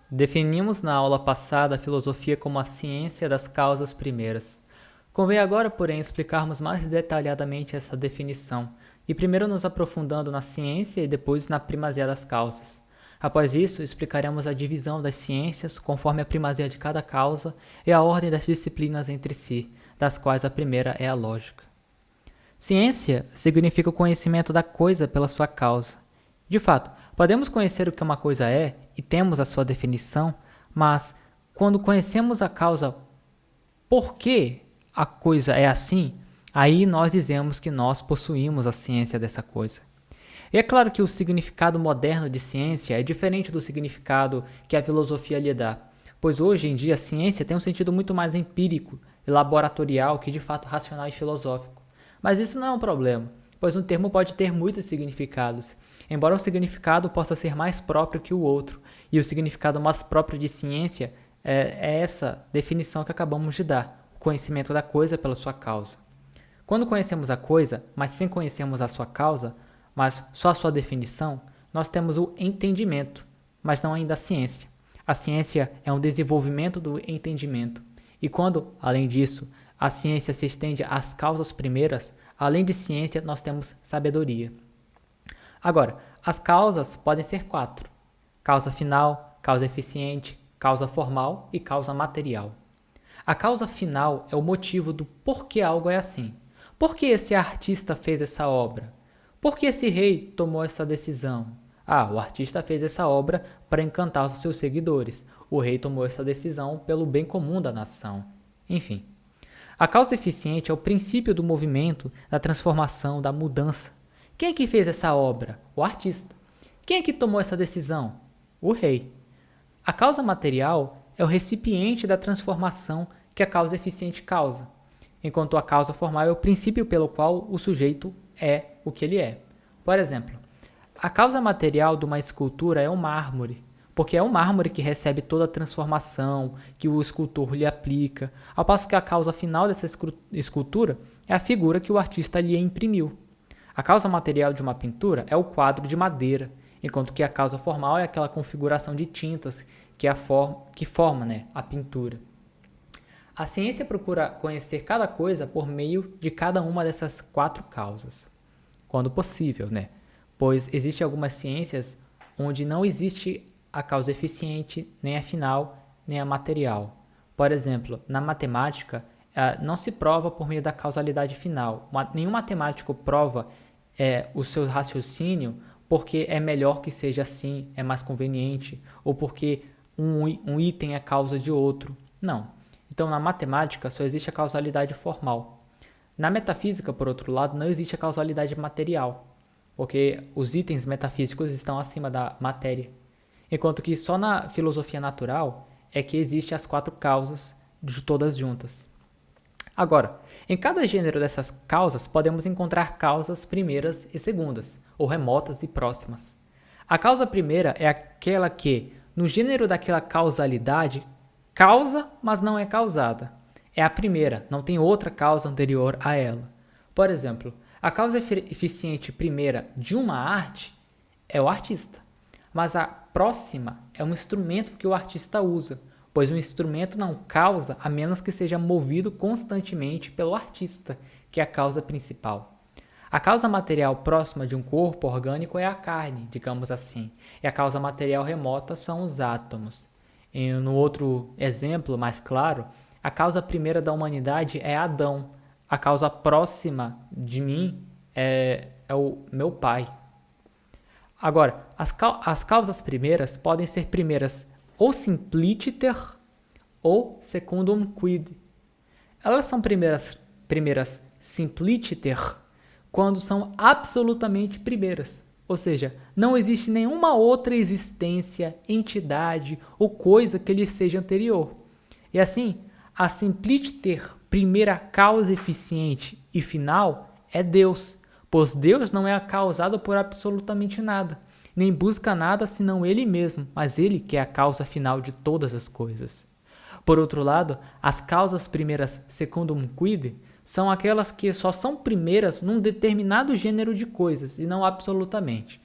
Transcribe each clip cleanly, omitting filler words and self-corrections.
Definimos na aula passada a filosofia como a ciência das causas primeiras. Convém agora, porém, explicarmos mais detalhadamente essa definição, e primeiro nos aprofundando na ciência e depois na primazia das causas. Após isso, explicaremos a divisão das ciências conforme a primazia de cada causa e a ordem das disciplinas entre si, das quais a primeira é a lógica. Ciência significa o conhecimento da coisa pela sua causa. De fato, podemos conhecer o que uma coisa é e temos a sua definição, mas quando conhecemos a causa por que a coisa é assim, aí nós dizemos que nós possuímos a ciência dessa coisa. E é claro que o significado moderno de ciência é diferente do significado que a filosofia lhe dá, pois hoje em dia a ciência tem um sentido muito mais empírico e laboratorial que de fato racional e filosófico. Mas isso não é um problema, pois um termo pode ter muitos significados, embora um significado possa ser mais próprio que o outro, e o significado mais próprio de ciência é essa definição que acabamos de dar, o conhecimento da coisa pela sua causa. Quando conhecemos a coisa, mas sem conhecermos a sua causa, mas só a sua definição, nós temos o entendimento, mas não ainda a ciência. A ciência é um desenvolvimento do entendimento. E quando, além disso, a ciência se estende às causas primeiras, além de ciência, nós temos sabedoria. Agora, as causas podem ser 4. Causa final, causa eficiente, causa formal e causa material. A causa final é o motivo do porquê algo é assim. Por que esse artista fez essa obra? Por que esse rei tomou essa decisão? O artista fez essa obra para encantar os seus seguidores. O rei tomou essa decisão pelo bem comum da nação. Enfim. A causa eficiente é o princípio do movimento, da transformação, da mudança. Quem é que fez essa obra? O artista. Quem é que tomou essa decisão? O rei. A causa material é o recipiente da transformação que a causa eficiente causa, enquanto a causa formal é o princípio pelo qual o sujeito é o que ele é. Por exemplo, a causa material de uma escultura é o mármore, porque é o mármore que recebe toda a transformação que o escultor lhe aplica, ao passo que a causa final dessa escultura é a figura que o artista lhe imprimiu. A causa material de uma pintura é o quadro de madeira, enquanto que a causa formal é aquela configuração de tintas que forma a pintura. A ciência procura conhecer cada coisa por meio de cada uma dessas 4 causas, quando possível, pois existem algumas ciências onde não existe a causa eficiente, nem a final, nem a material. Por exemplo, na matemática, não se prova por meio da causalidade final. Nenhum matemático prova o seu raciocínio porque é melhor que seja assim, é mais conveniente, ou porque um item é causa de outro. Não. Então, na matemática, só existe a causalidade formal. Na metafísica, por outro lado, não existe a causalidade material, porque os itens metafísicos estão acima da matéria. Enquanto que só na filosofia natural é que existem as 4 causas de todas juntas. Agora, em cada gênero dessas causas, podemos encontrar causas primeiras e segundas, ou remotas e próximas. A causa primeira é aquela que, no gênero daquela causalidade, causa, mas não é causada. É a primeira, não tem outra causa anterior a ela. Por exemplo, a causa eficiente primeira de uma arte é o artista, mas a próxima é um instrumento que o artista usa, pois o instrumento não causa a menos que seja movido constantemente pelo artista, que é a causa principal. A causa material próxima de um corpo orgânico é a carne, digamos assim, e a causa material remota são os átomos. E no outro exemplo, mais claro, a causa primeira da humanidade é Adão. A causa próxima de mim é o meu pai. Agora, as causas primeiras podem ser primeiras ou simpliciter ou secundum quid. Elas são primeiras simpliciter quando são absolutamente primeiras. Ou seja, não existe nenhuma outra existência, entidade ou coisa que lhe seja anterior. E assim, a simpliciter, primeira causa eficiente e final, é Deus, pois Deus não é causado por absolutamente nada, nem busca nada senão Ele mesmo, mas Ele que é a causa final de todas as coisas. Por outro lado, as causas primeiras secundum quid são aquelas que só são primeiras num determinado gênero de coisas e não absolutamente.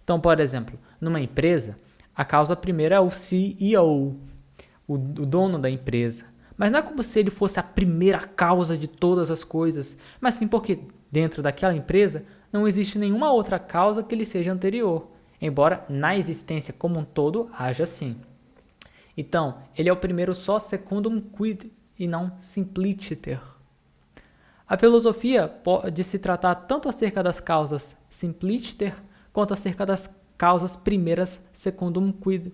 Então, por exemplo, numa empresa, A causa primeira é o CEO, o dono da empresa. Mas não é como se ele fosse a primeira causa de todas as coisas, mas sim porque dentro daquela empresa não existe nenhuma outra causa que lhe seja anterior, embora na existência como um todo haja sim. Então, ele é o primeiro só secundum quid e não simpliciter. A filosofia pode se tratar tanto acerca das causas simpliciter quanto acerca das causas primeiras secundum quid.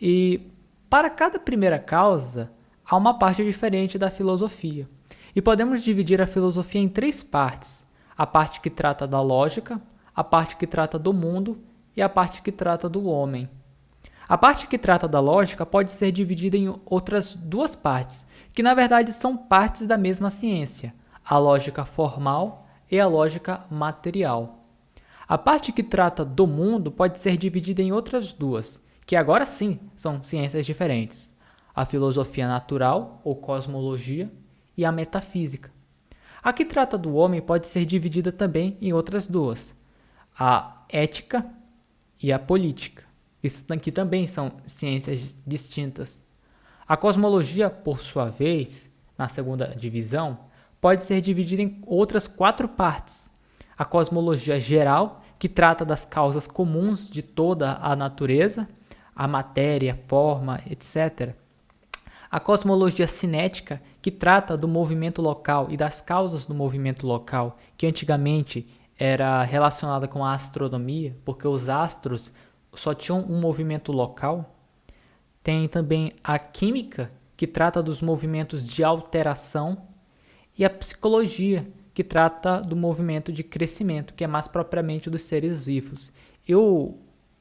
E para cada primeira causa, há uma parte diferente da filosofia. E podemos dividir a filosofia em 3 partes: a parte que trata da lógica, a parte que trata do mundo e a parte que trata do homem. A parte que trata da lógica pode ser dividida em outras 2 partes, que na verdade são partes da mesma ciência: a lógica formal e a lógica material. A parte que trata do mundo pode ser dividida em outras 2, que agora sim são ciências diferentes: a filosofia natural, ou cosmologia, e a metafísica. A que trata do homem pode ser dividida também em outras 2, a ética e a política. Isso aqui também são ciências distintas. A cosmologia, por sua vez, na segunda divisão, pode ser dividida em outras 4 partes: a cosmologia geral, que trata das causas comuns de toda a natureza, a matéria, forma, etc. A cosmologia cinética, que trata do movimento local e das causas do movimento local, que antigamente era relacionada com a astronomia, porque os astros só tinham um movimento local. Tem também a química, que trata dos movimentos de alteração, e a psicologia, que trata do movimento de crescimento, que é mais propriamente dos seres vivos.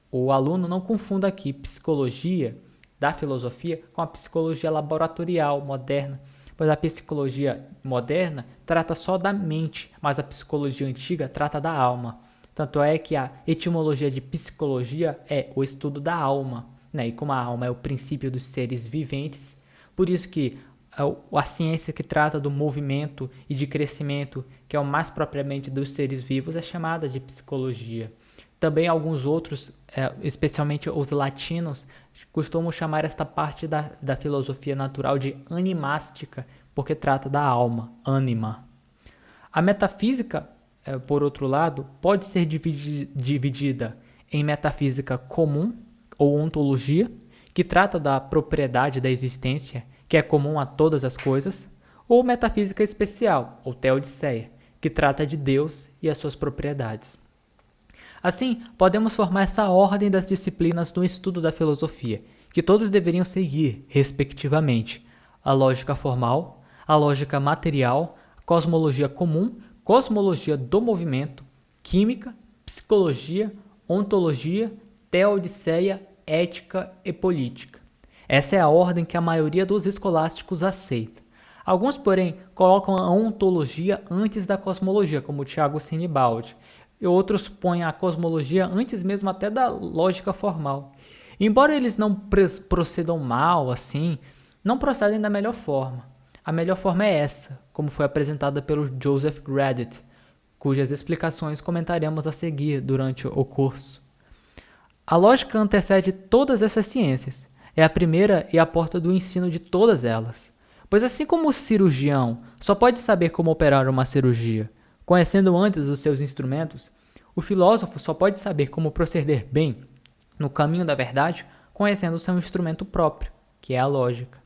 O aluno não confunda aqui psicologia da filosofia com a psicologia laboratorial moderna, pois a psicologia moderna trata só da mente, mas a psicologia antiga trata da alma. Tanto é que a etimologia de psicologia é o estudo da alma, né? E como a alma é o princípio dos seres viventes, por isso que a ciência que trata do movimento e de crescimento, que é o mais propriamente dos seres vivos, é chamada de psicologia. Também alguns outros, especialmente os latinos, costumam chamar esta parte da filosofia natural de animástica, porque trata da alma, ânima. A metafísica, por outro lado, pode ser dividida em metafísica comum, ou ontologia, que trata da propriedade da existência, que é comum a todas as coisas, ou metafísica especial, ou teodiceia, que trata de Deus e as suas propriedades. Assim, podemos formar essa ordem das disciplinas no estudo da filosofia, que todos deveriam seguir, respectivamente: a lógica formal, a lógica material, cosmologia comum, cosmologia do movimento, química, psicologia, ontologia, teodiceia, ética e política. Essa é a ordem que a maioria dos escolásticos aceita. Alguns, porém, colocam a ontologia antes da cosmologia, como Tiago Sinibaldi, e outros põem a cosmologia antes mesmo até da lógica formal. Embora eles não procedam mal assim, não procedem da melhor forma. A melhor forma é essa, como foi apresentada pelo Joseph Gradit, cujas explicações comentaremos a seguir durante o curso. A lógica antecede todas essas ciências. É a primeira e a porta do ensino de todas elas. Pois assim como o cirurgião só pode saber como operar uma cirurgia conhecendo antes os seus instrumentos, o filósofo só pode saber como proceder bem no caminho da verdade conhecendo o seu instrumento próprio, que é a lógica.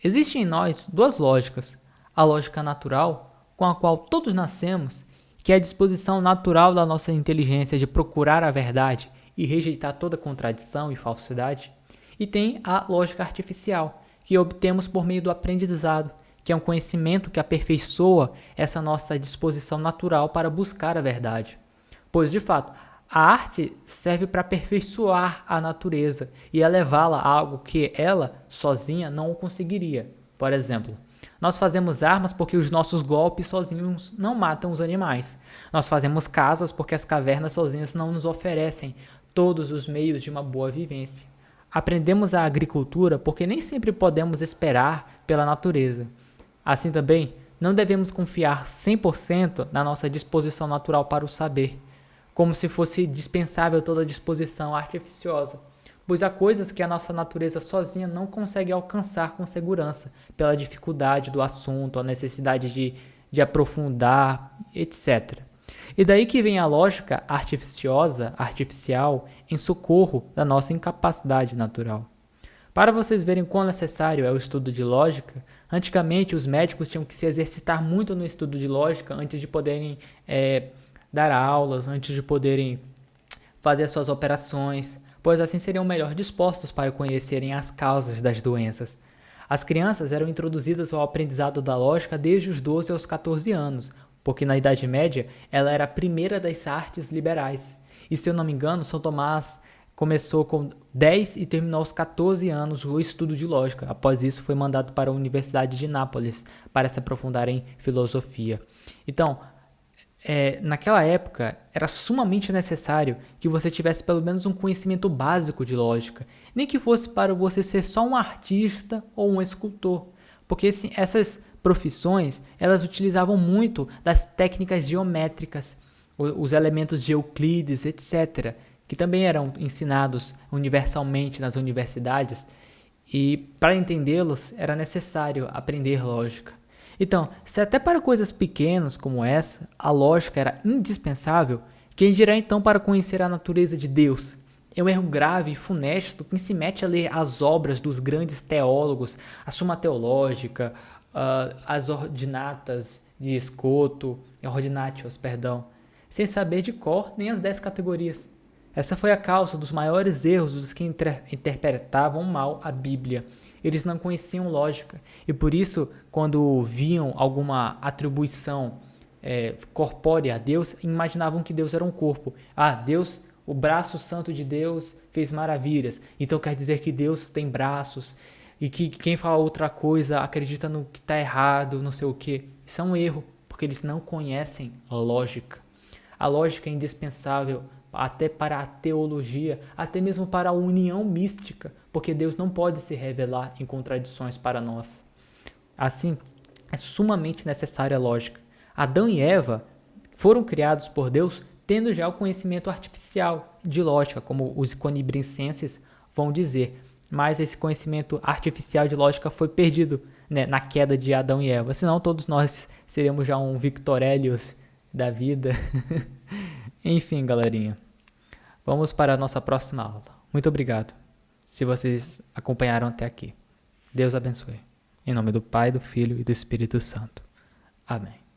Existem em nós 2 lógicas: a lógica natural, com a qual todos nascemos, que é a disposição natural da nossa inteligência de procurar a verdade e rejeitar toda contradição e falsidade, e tem a lógica artificial, que obtemos por meio do aprendizado, que é um conhecimento que aperfeiçoa essa nossa disposição natural para buscar a verdade. Pois, de fato, a arte serve para aperfeiçoar a natureza e elevá-la a algo que ela, sozinha, não conseguiria. Por exemplo, nós fazemos armas porque os nossos golpes sozinhos não matam os animais. Nós fazemos casas porque as cavernas sozinhas não nos oferecem todos os meios de uma boa vivência. Aprendemos a agricultura porque nem sempre podemos esperar pela natureza. Assim também, não devemos confiar 100% na nossa disposição natural para o saber, como se fosse dispensável toda disposição artificiosa, pois há coisas que a nossa natureza sozinha não consegue alcançar com segurança, pela dificuldade do assunto, a necessidade de aprofundar, etc. E daí que vem a lógica artificial, em socorro da nossa incapacidade natural. Para vocês verem quão necessário é o estudo de lógica, antigamente os médicos tinham que se exercitar muito no estudo de lógica antes de poderem dar aulas, antes de poderem fazer suas operações, pois assim seriam melhor dispostos para conhecerem as causas das doenças. As crianças eram introduzidas ao aprendizado da lógica desde os 12 aos 14 anos, porque na Idade Média ela era a primeira das artes liberais. E se eu não me engano, São Tomás começou com 10 e terminou aos 14 anos o estudo de lógica. Após isso, foi mandado para a Universidade de Nápoles para se aprofundar em filosofia. Então, naquela época, era sumamente necessário que você tivesse pelo menos um conhecimento básico de lógica. Nem que fosse para você ser só um artista ou um escultor. Porque assim, essas profissões, elas utilizavam muito das técnicas geométricas, os elementos de Euclides, etc., que também eram ensinados universalmente nas universidades, e para entendê-los era necessário aprender lógica. Então, se até para coisas pequenas como essa, a lógica era indispensável, quem dirá então para conhecer a natureza de Deus? É um erro grave e funesto quem se mete a ler as obras dos grandes teólogos, a Suma Teológica, as Ordinatas de Escoto, Ordinatios, perdão, sem saber de cor nem as 10 categorias. Essa foi a causa dos maiores erros dos que interpretavam mal a Bíblia. Eles não conheciam lógica e por isso, quando viam alguma atribuição corpórea a Deus, imaginavam que Deus era um corpo. Deus, o braço santo de Deus fez maravilhas, então quer dizer que Deus tem braços e que quem fala outra coisa acredita no que está errado, não sei o que. Isso é um erro, porque eles não conhecem lógica. A lógica é indispensável até para a teologia, até mesmo para a união mística, porque Deus não pode se revelar em contradições para nós. Assim, é sumamente necessária a lógica. Adão e Eva foram criados por Deus tendo já o conhecimento artificial de lógica, como os conibrincenses vão dizer, mas esse conhecimento artificial de lógica foi perdido, né, na queda de Adão e Eva, senão todos nós seríamos já um Victor Elios da vida. Enfim, galerinha, vamos para a nossa próxima aula. Muito obrigado se vocês acompanharam até aqui. Deus abençoe. Em nome do Pai, do Filho e do Espírito Santo. Amém.